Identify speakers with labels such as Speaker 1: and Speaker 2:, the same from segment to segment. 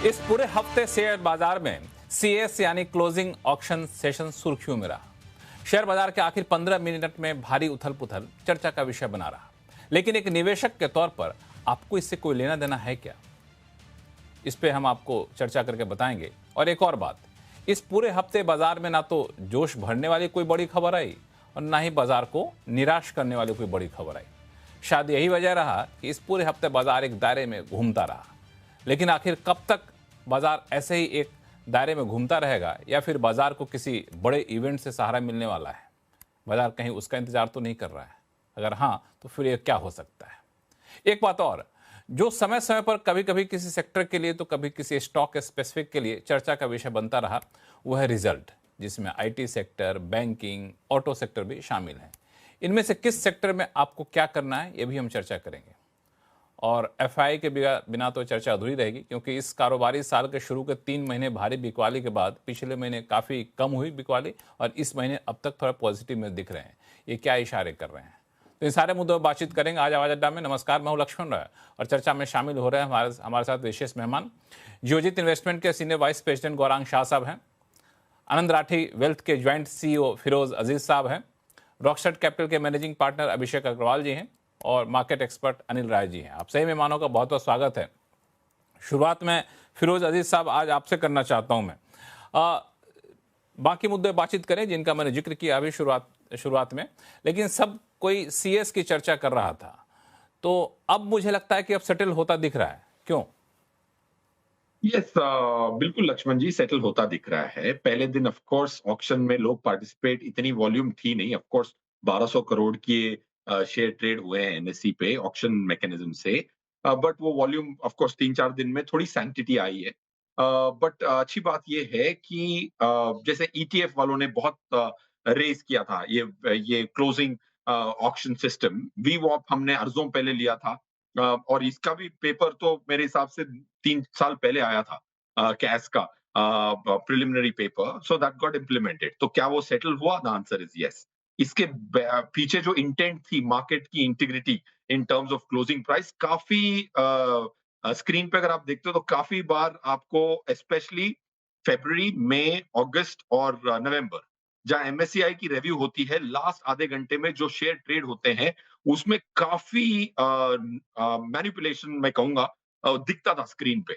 Speaker 1: इस पूरे हफ्ते शेयर बाजार में सीएस यानी क्लोजिंग ऑक्शन सेशन सुर्खियों में रहा। शेयर बाजार के आखिर 15 मिनट में भारी उथल पुथल चर्चा का विषय बना रहा। लेकिन एक निवेशक के तौर पर आपको इससे कोई लेना देना है क्या? इस पे हम आपको चर्चा करके बताएंगे। और एक और बात, इस पूरे हफ्ते बाजार में ना तो जोश भरने वाली कोई बड़ी खबर आई और ना ही बाजार को निराश करने वाली कोई बड़ी खबर आई। शायद यही वजह रहा कि इस पूरे हफ्ते बाजार एक दायरे में घूमता रहा। लेकिन आखिर कब तक बाजार ऐसे ही एक दायरे में घूमता रहेगा, या फिर बाजार को किसी बड़े इवेंट से सहारा मिलने वाला है? बाजार कहीं उसका इंतजार तो नहीं कर रहा है? अगर हाँ, तो फिर ये क्या हो सकता है? एक बात और, जो समय समय पर कभी कभी किसी सेक्टर के लिए तो कभी किसी स्टॉक स्पेसिफिक के लिए चर्चा का विषय बनता रहा, वह है रिजल्ट, जिसमें IT sector, banking, auto sector भी शामिल है। इनमें से किस सेक्टर में आपको क्या करना है, ये भी हम चर्चा करेंगे। और एफआई के बिना तो चर्चा अधूरी रहेगी, क्योंकि इस कारोबारी साल के शुरू के 3 महीने भारी बिकवाली के बाद पिछले महीने काफ़ी कम हुई बिकवाली, और इस महीने अब तक थोड़ा पॉजिटिव में दिख रहे हैं। ये क्या इशारे कर रहे हैं? तो इन सारे मुद्दों पर बातचीत करेंगे आज आवाज अड्डा में। नमस्कार, मैं हूं लक्ष्मण राय और चर्चा में शामिल हो रहे हैं हमारे साथ विशेष मेहमान। जियोजित इन्वेस्टमेंट के senior vice president Gaurang Shah साहब हैं। आनंद राठी वेल्थ के ज्वाइंट सीईओ फिरोज अजीज साहब हैं। रॉकस्टार कैपिटल के मैनेजिंग पार्टनर अभिषेक अग्रवाल जी हैं और मार्केट एक्सपर्ट अनिल राय जी हैं। आप सही मेहमानों का बहुत बहुत स्वागत है। शुरुआत में फिरोज अजीज साहब आज आपसे करना चाहता हूं मैं। बाकी मुद्दे बातचीत करें जिनका मैंने जिक्र किया अभी शुरुआत में, लेकिन सब कोई सीएस की चर्चा कर रहा था, तो अब मुझे लगता है कि अब सेटल होता दिख रहा है, क्यों?
Speaker 2: यस, बिल्कुल लक्ष्मण जी, सेटल होता दिख रहा है। पहले दिन ऑफ कोर्स ऑक्शन में लोग पार्टिसिपेट, इतनी वॉल्यूम थी नहीं। ऑफ कोर्स 1200 करोड़ के शेयर ट्रेड हुए हैं एनएसई पे ऑक्शन मैकेनिज्म से, बट वो वॉल्यूम ऑफ कोर्स 3-4 दिन में थोड़ी सैंक्टिटी आई है। बट अच्छी बात ये है कि जैसे ईटीएफ वालों ने बहुत रेस किया था ये क्लोजिंग ऑक्शन सिस्टम, वीवॉप हमने अर्जों पहले लिया था, और इसका भी पेपर तो मेरे हिसाब से 3 साल पहले आया था, कैस का preliminary paper, so that got implemented. तो क्या वो सेटल हुआ? The answer is yes. इसके पीछे जो इंटेंट थी मार्केट की integrity in terms of closing price, काफी स्क्रीन पे अगर आप देखते हो तो काफी बार आपको स्पेशली फरवरी, मई, अगस्त और नवंबर, जहां एमएससीआई की रिव्यू होती है, लास्ट आधे घंटे में जो शेयर ट्रेड होते हैं उसमें काफी मैनिपुलेशन मैं कहूंगा दिखता था स्क्रीन पे।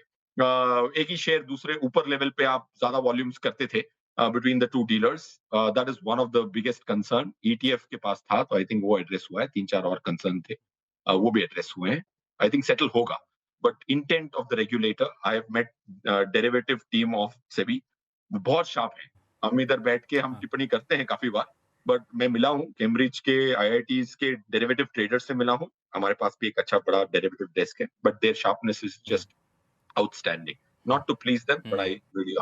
Speaker 2: एक ही शेयर दूसरे ऊपर लेवल पे आप ज्यादा वॉल्यूम्स करते थे between the two dealers. That is one of the biggest concern ETF के पास था, तो आई थिंक वो एड्रेस हुआ है। 3-4 और कंसर्न थे, वो भी एड्रेस हुए हैं। आई थिंक सेटल होगा। But intent of the regulator, I have met derivative team of SEBI, बहुत शार्प है। हम इधर बैठ के हम
Speaker 1: हाँ।
Speaker 2: टिप्पणी करते हैं काफी बार, बट मैं मिला हूँ कैम्ब्रिज के आईआईटीज के डेरिवेटिव ट्रेडर्स से मिला हूँ। हमारे पास भी एक अच्छा बड़ा डेरिवेटिव डेस्क है, but there sharpness is
Speaker 1: hmm,
Speaker 2: just outstanding.
Speaker 1: Hmm,
Speaker 2: Not to please them, but I
Speaker 1: hmm,
Speaker 2: really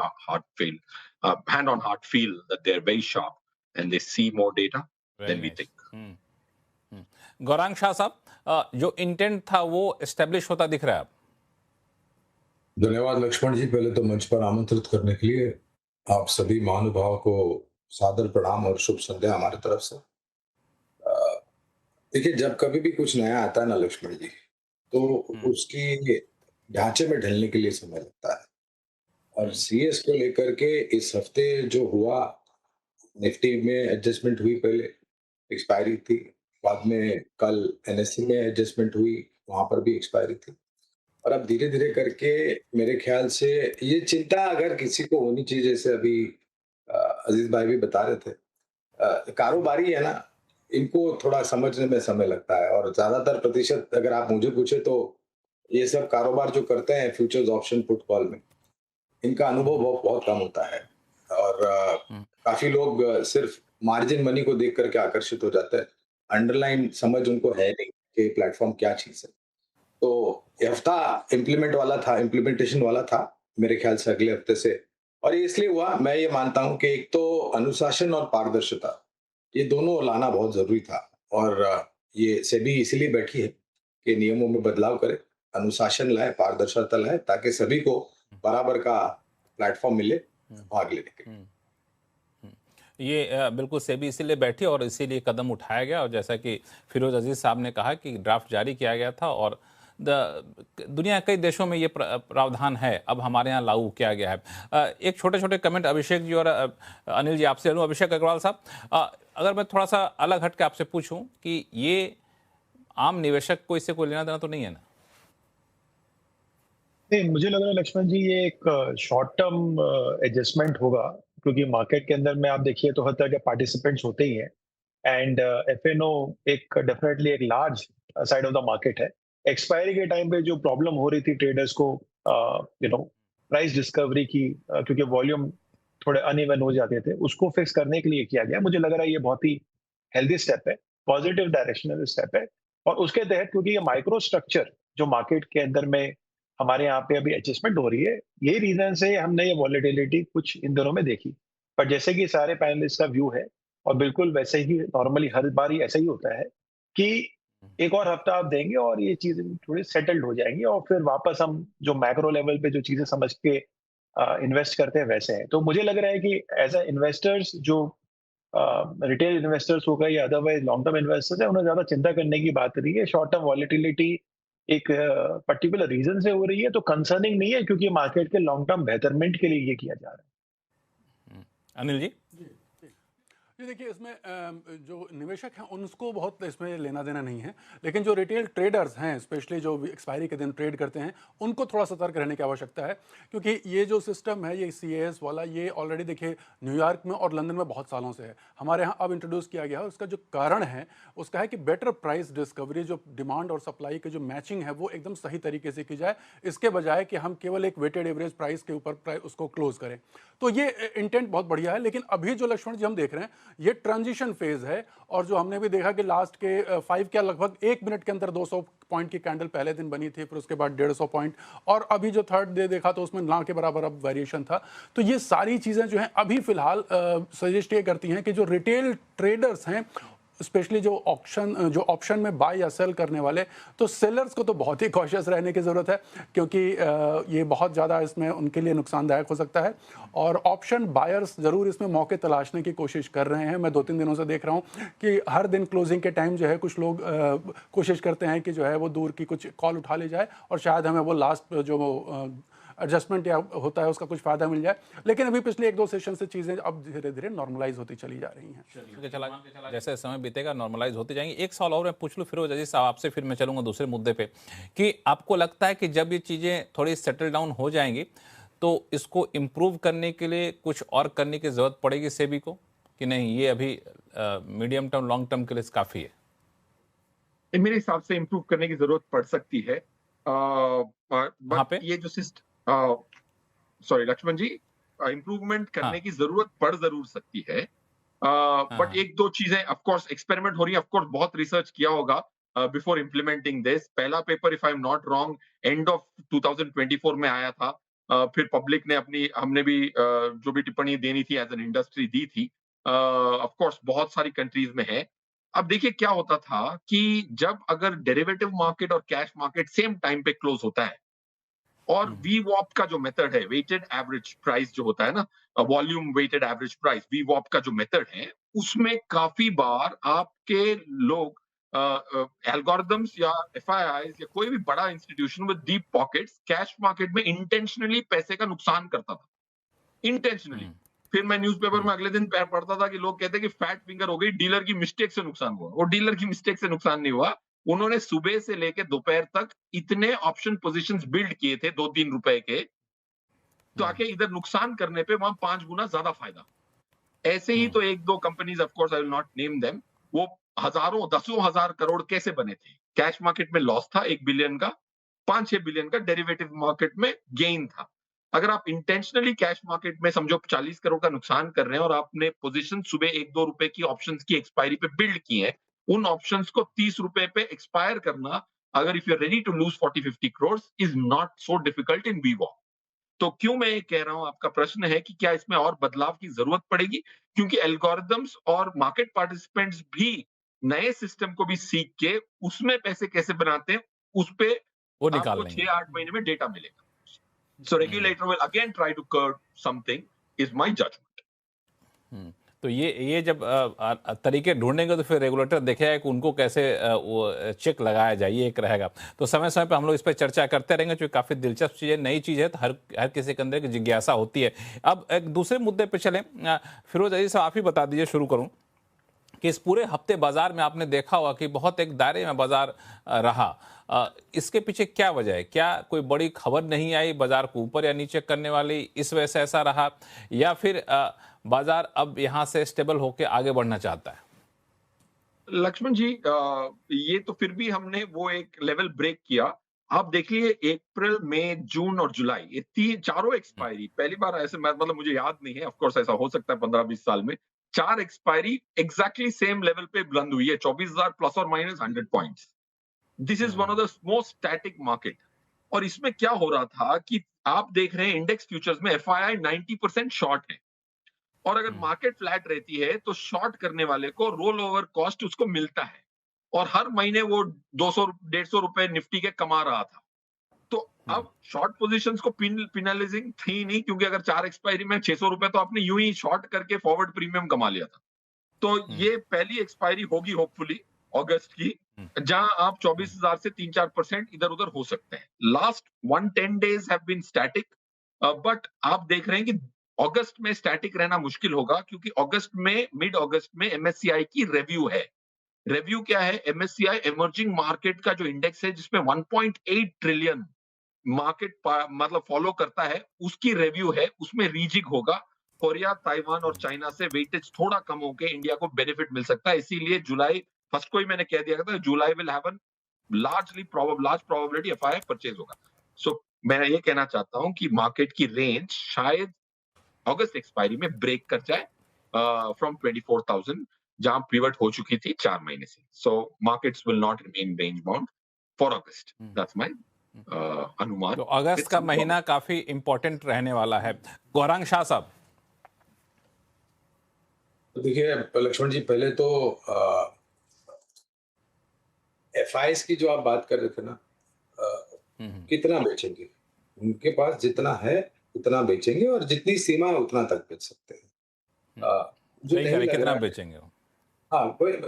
Speaker 2: hand on heart feel that they're very sharp and they see more data
Speaker 1: very
Speaker 2: than we
Speaker 1: nice.
Speaker 2: think.
Speaker 1: Gaurang Shah साहब, जो intent था वो establish होता दिख रहा है अब?
Speaker 3: धन्यवाद लक्ष्मण जी। पहले तो मंच पर आमंत्रित करने के लिए आप सभी महानुभाव को सादर प्रणाम और शुभ संध्या हमारी तरफ से। देखिए, जब कभी भी कुछ नया आता है ना लक्ष्मण जी, तो
Speaker 1: हम्म,
Speaker 3: उसकी ढांचे में ढलने के लिए समय लगता है। और
Speaker 1: हम्म,
Speaker 3: सीएस को लेकर के इस हफ्ते जो हुआ, निफ्टी में एडजस्टमेंट हुई, पहले एक्सपायरी थी, बाद में कल एनएससी में एडजस्टमेंट हुई, वहां पर भी एक्सपायरी थी। और अब धीरे-धीरे करके मेरे ख्याल से ये चिंता अगर किसी को होनी चाहिए, जैसे अभी अजीज भाई भी बता रहे थे, कारोबारी है ना, इनको थोड़ा समझने में समय लगता है। और ज्यादातर प्रतिशत अगर आप मुझे पूछे तो ये सब कारोबार जो करते हैं फ्यूचर्स, ऑप्शन, पुट, कॉल में, इनका अनुभव बहुत बहुत कम होता है। और
Speaker 1: हम्म,
Speaker 3: काफी लोग सिर्फ मार्जिन मनी को देख करके आकर्षित हो जाते हैं। अंडरलाइन समझ उनको है नहीं कि प्लेटफॉर्म क्या चीज है। तो ये हफ्ता इम्प्लीमेंटेशन वाला था मेरे ख्याल से अगले हफ्ते से। और ये इसलिए हुआ, मैं ये मानता हूं कि एक तो अनुशासन और पारदर्शिता, ये दोनों लाना बहुत जरूरी था। और ये सेबी इसीलिए बैठी है कि नियमों में बदलाव करे, अनुशासन लाए, पारदर्शिता लाए, ताकि सभी को बराबर का प्लेटफॉर्म मिले
Speaker 1: हम्म,
Speaker 3: भाग लेने के लिए।
Speaker 1: हम्म, ये बिल्कुल सेबी इसीलिए बैठी और इसीलिए कदम उठाया गया। और जैसा कि फिरोज अजीज साहब ने कहा कि ड्राफ्ट जारी किया गया था, और दुनिया के कई देशों में ये प्रावधान है, अब हमारे यहाँ लागू किया गया है। एक छोटे छोटे कमेंट अभिषेक जी और अनिल जी आपसे लूँ। अभिषेक अग्रवाल साहब, अगर मैं थोड़ा सा अलग हट के आपसे पूछूं कि ये आम निवेशक को इससे कोई लेना देना तो नहीं है ना?
Speaker 4: नहीं, मुझे लग रहा है लक्ष्मण जी ये एक शॉर्ट टर्म एडजस्टमेंट होगा, क्योंकि मार्केट के अंदर में आप देखिए तो हर तरह के पार्टिसिपेंट्स होते ही हैं एंड एफएनओ एक डेफिनेटली एक large side of the market है। एक्सपायरी के टाइम पे जो प्रॉब्लम हो रही थी ट्रेडर्स को प्राइस डिस्कवरी की, क्योंकि वॉल्यूम थोड़े अनइवन हो जाते थे, उसको फिक्स करने के लिए किया गया। मुझे लग रहा है ये बहुत ही हेल्दी स्टेप है, पॉजिटिव डायरेक्शनल स्टेप है। और उसके तहत क्योंकि ये माइक्रो स्ट्रक्चर जो मार्केट के अंदर में हमारे यहाँ पे अभी एडजस्टमेंट हो रही है, यही रीजन से हमने ये वॉलेटिलिटी कुछ इन दिनों में देखी। पर जैसे कि सारे पैनलिस्ट का व्यू है, और बिल्कुल वैसे ही नॉर्मली हर बार ही ऐसा ही होता है कि एक और हफ्ता आप देंगे और ये चीजें थोड़ी सेटल्ड हो जाएंगी, और फिर वापस हम जो मैक्रो लेवल पे जो चीजें समझ के इन्वेस्ट करते हैं वैसे हैं। तो मुझे लग रहा है कि एज अ इन्वेस्टर्स जो रिटेल इन्वेस्टर्स हो गए या अदरवाइज लॉन्ग टर्म इन्वेस्टर्स है, उन्हें ज्यादा चिंता करने की बात नहीं है। शॉर्ट टर्म वॉलेटिलिटी एक पर्टिकुलर रीजन से हो रही है तो कंसर्निंग नहीं है, क्योंकि मार्केट के लॉन्ग टर्म बेहतरमेंट के लिए ये किया जा रहा है।
Speaker 1: अनिल जी,
Speaker 5: ये देखिए, इसमें जो निवेशक हैं उनको बहुत इसमें लेना देना नहीं है, लेकिन जो रिटेल ट्रेडर्स हैं, स्पेशली जो एक्सपायरी के दिन ट्रेड करते हैं, उनको थोड़ा सतर्क रहने की आवश्यकता है। क्योंकि ये जो सिस्टम है, ये CAS वाला, ये ऑलरेडी देखिए न्यूयॉर्क में और लंदन में बहुत सालों से है, हमारे यहाँ अब इंट्रोड्यूस किया गया है। उसका जो कारण है उसका है कि बेटर प्राइस डिस्कवरी, जो डिमांड और सप्लाई की जो मैचिंग है वो एकदम सही तरीके से की जाए, इसके बजाय कि हम केवल एक वेटेड एवरेज प्राइस के ऊपर उसको क्लोज करें। तो ये इंटेंट बहुत बढ़िया है, लेकिन अभी जो लक्ष्मण जी हम देख रहे हैं ये ट्रांजिशन फेज है। और जो हमने भी देखा कि लास्ट के 5 क्या लगभग 1 मिनट के अंदर 200 पॉइंट की कैंडल पहले दिन बनी थी, फिर उसके बाद 150 पॉइंट, और अभी जो थर्ड डे देखा तो उसमें ना के बराबर अब वेरिएशन था। तो ये सारी चीजें जो हैं अभी फिलहाल सजेस्ट ये करती हैं कि जो रिटेल ट्रेडर्स हैं, स्पेशली जो ऑप्शन में बाय या सेल करने वाले, तो सेलर्स को तो बहुत ही कॉशियस रहने की ज़रूरत है, क्योंकि ये बहुत ज़्यादा इसमें उनके लिए नुकसानदायक हो सकता है। और ऑप्शन बायर्स ज़रूर इसमें मौके तलाशने की कोशिश कर रहे हैं। मैं 2-3 दिनों से देख रहा हूँ कि हर दिन क्लोजिंग के टाइम जो है कुछ लोग कोशिश करते हैं कि जो है वो दूर की कुछ कॉल उठा ले जाए और शायद हमें वो लास्ट जो एडजस्टमेंट या होता है उसका कुछ फायदा मिल जाए। लेकिन अभी पिछले 1-2 सेशन से चीज़ें अब धीरे धीरे नॉर्मलाइज होती चली जा रही हैं।
Speaker 1: चला जैसे समय बीतेगा नॉर्मलाइज होती जाएंगी। एक सवाल और मैं पूछ लूँ फिरोज अजीज साहब आपसे, फिर मैं चलूंगा दूसरे मुद्दे पे, कि आपको लगता है कि जब ये चीज़ें थोड़ी सेटल डाउन हो जाएंगी तो इसको इम्प्रूव करने के लिए कुछ और करने की जरूरत पड़ेगी सेबी को, कि नहीं ये अभी मीडियम टर्म लॉन्ग टर्म के लिए काफ़ी है?
Speaker 2: मेरे हिसाब से इम्प्रूव करने की जरूरत पड़ सकती है। बट ये जो सिस्टम, सॉरी लक्ष्मण जी, इम्प्रूवमेंट करने की जरूरत पड़ जरूर सकती है। बट 1-2 चीजें ऑफ कोर्स एक्सपेरिमेंट हो रही है, ऑफ कोर्स बहुत रिसर्च किया होगा बिफोर इम्प्लीमेंटिंग दिस। पहला paper if I am not wrong end of 2024 में आया था। फिर पब्लिक ने हमने भी जो भी टिप्पणी देनी थी एज एन इंडस्ट्री दी थी। ऑफ कोर्स बहुत सारी कंट्रीज में है। अब देखिए क्या होता था कि जब अगर डेरिवेटिव मार्केट और कैश मार्केट सेम टाइम पे क्लोज होता है, और VWAP का जो मेथड है, वेटेड एवरेज प्राइस जो होता है ना, volume weighted average price, VWAP का जो मेथड है, उसमें काफी बार आपके लोग एल्गोरिथम्स या FIIs या कोई भी बड़ा institution with deep pockets cash market में इंटेंशनली पैसे का नुकसान करता था, इंटेंशनली। फिर मैं न्यूज़पेपर में अगले दिन पढ़ता था कि लोग कहते हैं कि फैट फिंगर हो गई, डीलर की मिस्टेक से नुकसान हुआ। वो डीलर की मिस्टेक से नुकसान नहीं हुआ, उन्होंने सुबह से लेकर दोपहर तक इतने ऑप्शन पोजीशंस बिल्ड किए थे 2-3 रुपए के, तो आके इधर नुकसान करने पे वहां 5 गुना ज्यादा फायदा। ऐसे ही तो 1-2 companies, of course I will not name them, वो हजारों 10 हजार करोड़ कैसे बने थे। कैश मार्केट में लॉस था 1 बिलियन का, 5-6 बिलियन का डेरिवेटिव मार्केट में गेन था। अगर आप इंटेंशनली कैश मार्केट में समझो 40 करोड़ का नुकसान कर रहे हैं और आपने पोजीशन सुबह 1-2 रुपए की ऑप्शंस की एक्सपायरी पे बिल्ड की है, उन ऑप्शंस को 30 रुपए पे एक्सपायर करना, अगर if you are ready to lose 40-50 crore, is not so difficult in VWAP। तो क्यों मैं ये कह रहा हूं, आपका प्रश्न है कि क्या इसमें और बदलाव की जरूरत पड़ेगी, क्योंकि एल्गोरिदम्स और मार्केट पार्टिसिपेंट्स भी नए सिस्टम को भी सीख के उसमें पैसे कैसे बनाते हैं, उस पे
Speaker 1: वो निकाल
Speaker 2: आपको
Speaker 1: लेंगे।
Speaker 2: 6-8 महीने में डेटा मिलेगा। So regulator will again try to curb something, is my judgment.
Speaker 1: तो ये जब तरीके ढूंढेंगे तो फिर रेगुलेटर देखेगा कि उनको कैसे वो चेक लगाया जाए, ये एक रहेगा। तो समय समय पर हम लोग इस पर चर्चा करते रहेंगे, जो काफ़ी दिलचस्प चीज़ है, नई चीज़ है, तो हर किसी के अंदर की जिज्ञासा होती है। अब एक दूसरे मुद्दे पर चलें। फिरोज अजीज साहब, आप ही बता दीजिए, शुरू करूँ कि इस पूरे हफ्ते बाजार में आपने देखा होगा कि बहुत एक दायरे में बाजार रहा। इसके पीछे क्या वजह है? क्या कोई बड़ी खबर नहीं आई बाजार को ऊपर या नीचे करने वाली, इस वजह से ऐसा रहा, या फिर बाजार अब यहां से स्टेबल होकर आगे बढ़ना चाहता है?
Speaker 2: लक्ष्मण जी, ये तो फिर भी हमने वो एक लेवल ब्रेक किया। आप देखिए अप्रैल, मई, जून और जुलाई, ये तीन चारों एक्सपायरी पहली बार ऐसे, मतलब मुझे याद नहीं है, ऑफ कोर्स ऐसा हो सकता है 15-20 साल में, 4 एक्सपायरी एग्जैक्टली सेम लेवल पे बंद हुई है, 24,000 प्लस और minus 100 points. This is one of the most static market. और इसमें क्या हो रहा था कि आप देख रहे हैं इंडेक्स फ्यूचर्स में एफआईआई 90% शॉर्ट है, और अगर मार्केट फ्लैट रहती है तो शॉर्ट करने वाले को रोल ओवर कॉस्ट उसको मिलता है, और हर महीने वो 200-150 रुपए निफ्टी के कमा रहा था। तो अब शॉर्ट पोजीशंस को पिनलाइजिंग थी नहीं, क्योंकि अगर 4 एक्सपायरी में 600 रुपए तो आपने यूं ही शॉर्ट करके फॉरवर्ड प्रीमियम कमा लिया था। तो ये पहली एक्सपायरी होगी होपफुली अगस्त की, जहां आप 24,000 से 3-4% इधर उधर हो सकते हैं। Last 110 days have been static, but आप देख रहे हैं कि अगस्त में स्टैटिक रहना मुश्किल होगा, क्योंकि अगस्त में, मिड अगस्त में एमएससीआई की रिव्यू है। रिव्यू क्या है? एमएससीआई इमर्जिंग मार्केट का जो इंडेक्स है, जिसमें 1.8 ट्रिलियन मार्केट मतलब फॉलो करता है, उसकी रिव्यू है। उसमें रीजिग होगा। कोरिया, ताइवान और चाइना से वेटेज थोड़ा कम होकर इंडिया को बेनिफिट मिल सकता है। इसीलिए जुलाई फर्स्ट को ही मैंने कह दिया था, July will have large probability FII purchase होगा। सो मैं ये कहना चाहता हूं कि मार्केट की रेंज शायद अगस्त एक्सपायरी में ब्रेक कर जाए फ्रॉम 24,000, जहां पिवट हो चुकी थी 4 महीने से। सो markets will not remain range bound for August. That's my अनुमान।
Speaker 1: तो अगस्त का महीना काफी इंपॉर्टेंट रहने वाला है। गौरांग शाह साहब।
Speaker 3: तो देखिए लक्ष्मण जी, पहले तो एफआईएस की जो आप बात कर रहे थे ना, कितना बेचेंगे? उनके पास जितना है उतना बेचेंगे, और जितनी सीमा है उतना तक बेच सकते हैं। जो
Speaker 1: सही
Speaker 3: नहीं
Speaker 1: कह रहे,
Speaker 3: लग
Speaker 1: कितना
Speaker 3: रहा है,
Speaker 1: बेचेंगे वो?
Speaker 3: हाँ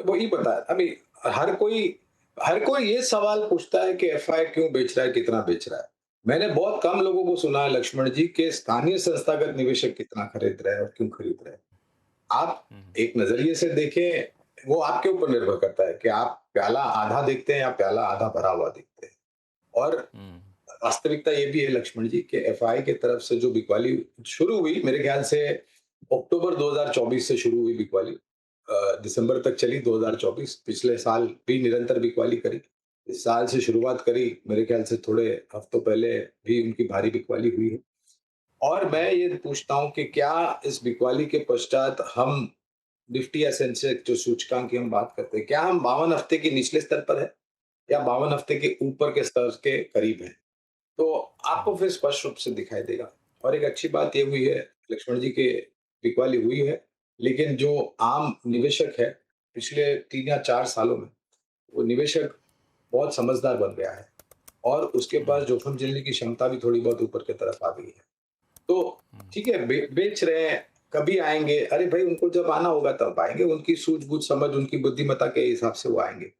Speaker 3: वही बताया अभी। हर कोई हर कोई ये सवाल पूछता है कि एफआई क्यों बेच रहा है, कितना बेच रहा है। मैंने बहुत कम लोगों को सुना है लक्ष्मण जी के स्थानीय संस्थागत निवेशक कितना खरीद रहे हैं और क्यों खरीद रहे हैं। आप एक नजरिए से देखें, वो आपके ऊपर निर्भर करता है कि आप प्याला आधा देखते हैं या प्याला आधा भरा हुआ देखते हैं। और वास्तविकता ये भी है लक्ष्मण जी कि एफआई की तरफ से जो बिकवाली शुरू हुई, मेरे ख्याल से अक्टूबर 2024 से शुरू हुई बिकवाली, दिसंबर तक चली 2024। पिछले साल भी निरंतर बिकवाली करी। इस साल से शुरुआत करी, मेरे ख्याल से थोड़े हफ्तों पहले भी उनकी भारी बिकवाली हुई है। और मैं ये पूछता हूं कि क्या इस बिकवाली के पश्चात हम निफ्टी या सेंसेक्स जो सूचकांक की हम बात करते हैं, क्या हम 52 हफ्ते के निचले स्तर पर है या 52 हफ्ते के ऊपर के स्तर के करीब है? तो आपको फिर स्पष्ट रूप से दिखाई देगा। और एक अच्छी बात ये हुई है लक्ष्मण जी के, बिकवाली हुई है, लेकिन जो आम निवेशक है पिछले 3 या 4 सालों में, वो निवेशक बहुत समझदार बन गया है, और उसके पास जोखिम झेलने की क्षमता भी थोड़ी बहुत ऊपर की तरफ आ गई है। तो ठीक है, बेच रहे हैं, कभी आएंगे, अरे भाई उनको जब आना होगा तब आएंगे, उनकी सूझबूझ समझ उनकी बुद्धिमत्ता के हिसाब से वो आएंगे।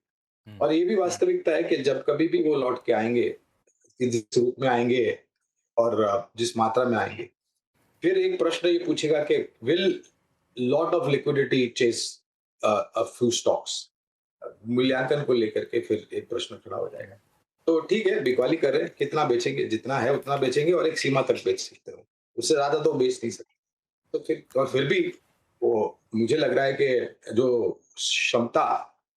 Speaker 3: और ये भी वास्तविकता है कि जब कभी भी वो लौट के आएंगे, जिस रूप में आएंगे और जिस मात्रा में आएंगे, फिर एक प्रश्न ये पूछेगा कि will lot of liquidity chase a few stocks? मूल्यांकन को लेकर के फिर एक प्रश्न खड़ा हो जाएगा। तो ठीक है, बिकवाली कर रहे हैं, कितना बेचेंगे? जितना है उतना बेचेंगे, और एक सीमा तक बेच सकते हो, उससे ज्यादा तो बेच नहीं सकते। तो फिर भी वो मुझे लग रहा है कि जो क्षमता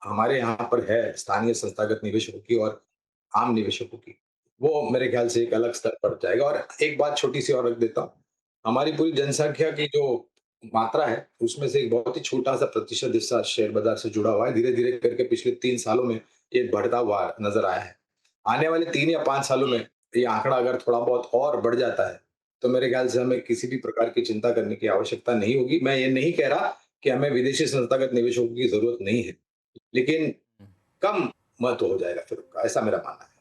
Speaker 3: हमारे यहाँ पर है स्थानीय संस्थागत निवेशकों की और आम निवेशकों की, वो मेरे ख्याल से एक अलग स्तर पर जाएगा। और एक बात छोटी सी और रख देता हूँ, हमारी पूरी जनसंख्या की जो मात्रा है, उसमें से एक बहुत ही छोटा सा प्रतिशत हिस्सा शेयर बाजार से जुड़ा हुआ है। धीरे धीरे करके पिछले 3 सालों में ये बढ़ता हुआ नजर आया है। आने वाले 3 या 5 सालों में ये आंकड़ा अगर थोड़ा बहुत और बढ़ जाता है, तो मेरे ख्याल से हमें किसी भी प्रकार की चिंता करने की आवश्यकता नहीं होगी। मैं ये नहीं कह रहा कि हमें विदेशी संस्थागत निवेशकों की जरूरत नहीं है, लेकिन कम महत्व हो जाएगा फिर उनका, ऐसा मेरा मानना है।